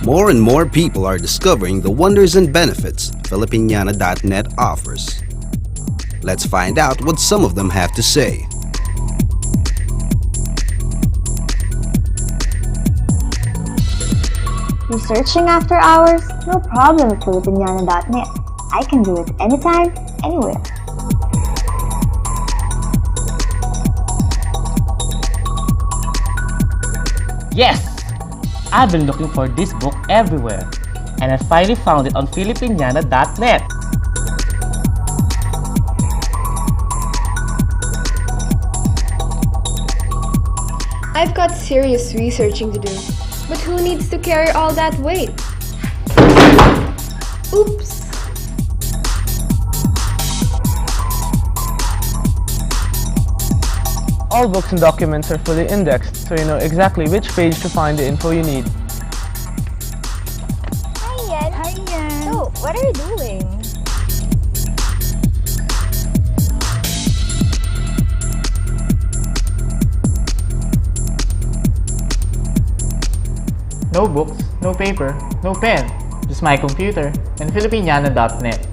More and more people are discovering the wonders and benefits Filipiniana.net offers. Let's find out what some of them have to say. Researching after hours? No problem with Filipiniana.net. I can do it anytime, anywhere. Yes! I've been looking for this book everywhere, and I finally found it on Filipiniana.net. I've got serious researching to do, but who needs to carry all that weight? Oops! All books and documents are fully indexed, so you know exactly which page to find the info you need. Hi, Yan. Hi, Yan. So, what are you doing? No books, no paper, no pen, just my computer and Filipiniana.net.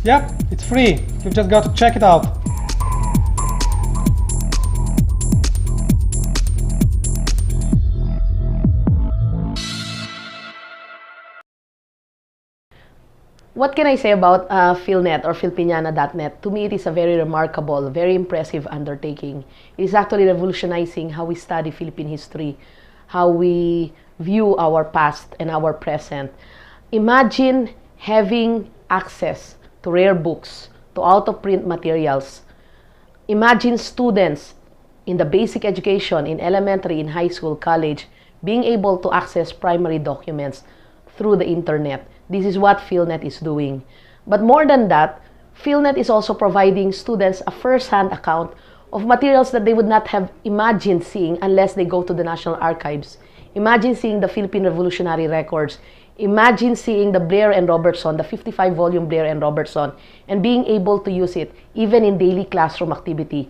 Yep, it's free. You've just got to check it out. What can I say about PhilNet or Filipiniana.net? To me, it is a very remarkable, very impressive undertaking. It is actually revolutionizing how we study Philippine history, how we view our past and our present. Imagine having access to rare books, to out-of-print materials. Imagine students in the basic education, in elementary, in high school, college, being able to access primary documents through the internet. This is what PhilNet is doing. But more than that, PhilNet is also providing students a first-hand account of materials that they would not have imagined seeing unless they go to the National Archives. Imagine seeing the Philippine Revolutionary Records. Imagine seeing the Blair and Robertson, the 55-volume Blair and Robertson, and being able to use it even in daily classroom activity.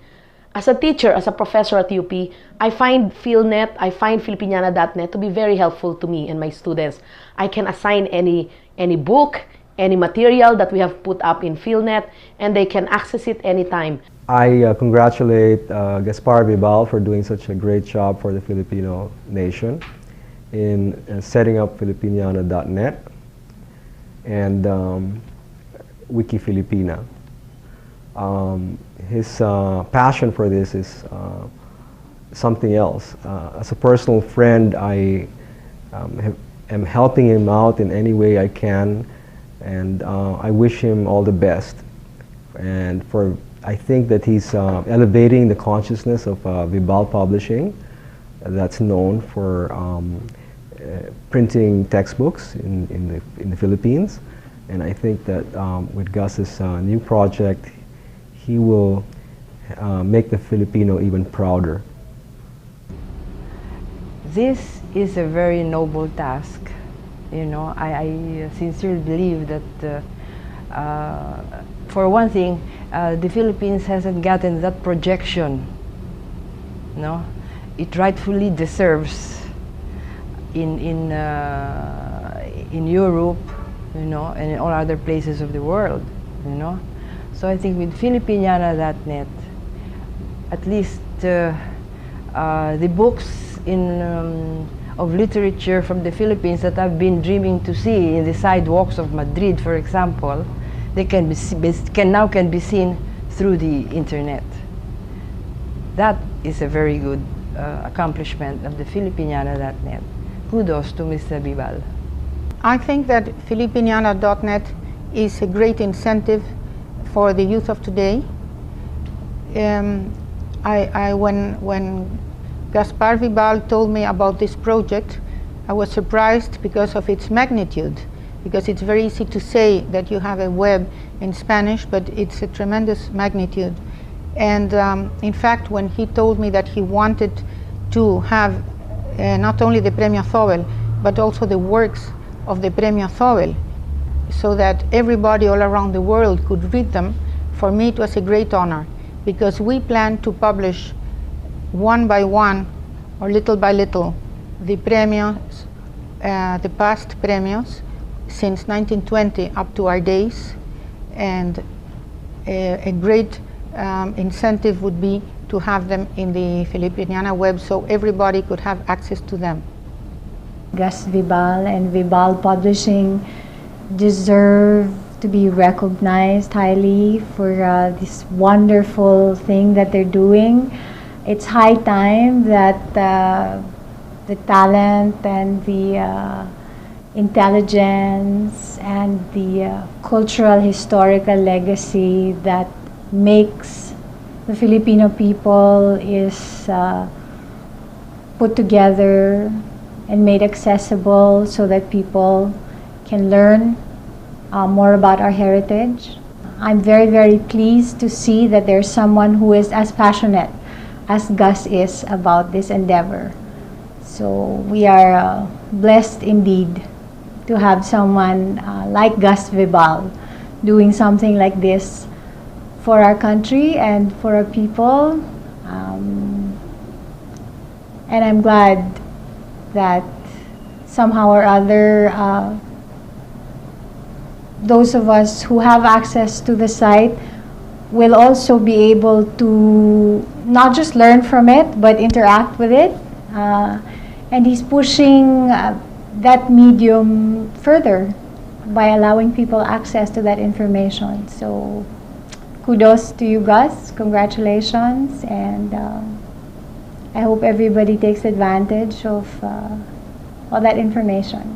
As a teacher, as a professor at UP, I find PhilNet, I find Filipiniana.net to be very helpful to me and my students. I can assign any book, any material that we have put up in PhilNet, and they can access it anytime. I congratulate Gaspar Vibal for doing such a great job for the Filipino nation in setting up Filipiniana.net and Wikifilipina. His passion for this is something else. As a personal friend, I am helping him out in any way I can, and I wish him all the best. And I think that he's elevating the consciousness of Vibal Publishing, that's known for printing textbooks in the Philippines. And I think that with Gus's new project, he will make the Filipino even prouder. This is a very noble task. You know, I sincerely believe that for one thing, the Philippines hasn't gotten that projection. No, it rightfully deserves in Europe, you know, and in all other places of the world, you know. So I think with Filipiniana.net, at least the books of literature from the Philippines that I've been dreaming to see in the sidewalks of Madrid, for example, they can now be seen through the internet. That is a very good accomplishment of the Filipiniana.net. Kudos to Mr. Vibal. I think that Filipiniana.net is a great incentive for the youth of today. When Gaspar Vibal told me about this project, I was surprised because of its magnitude, because it's very easy to say that you have a web in Spanish, but it's a tremendous magnitude. And in fact, when he told me that he wanted to have not only the Premio Zobel, but also the works of the Premio Zobel, so that everybody all around the world could read them, for me it was a great honor. because we plan to publish one by one or little by little the premios, the past premios since 1920 up to our days, and a great incentive would be to have them in the Filipiniana web so everybody could have access to them. Gus Vibal and Vibal Publishing deserve to be recognized highly for this wonderful thing that they're doing. It's high time that the talent and the intelligence and the cultural historical legacy that makes the Filipino people is put together and made accessible so that people can learn more about our heritage. I'm very, very pleased to see that there's someone who is as passionate as Gus is about this endeavor. So we are blessed indeed to have someone like Gus Vibal doing something like this for our country and for our people. And I'm glad that somehow or other those of us who have access to the site will also be able to not just learn from it but interact with it. And he's pushing that medium further by allowing people access to that information. So kudos to you, Gus. Congratulations. And I hope everybody takes advantage of all that information.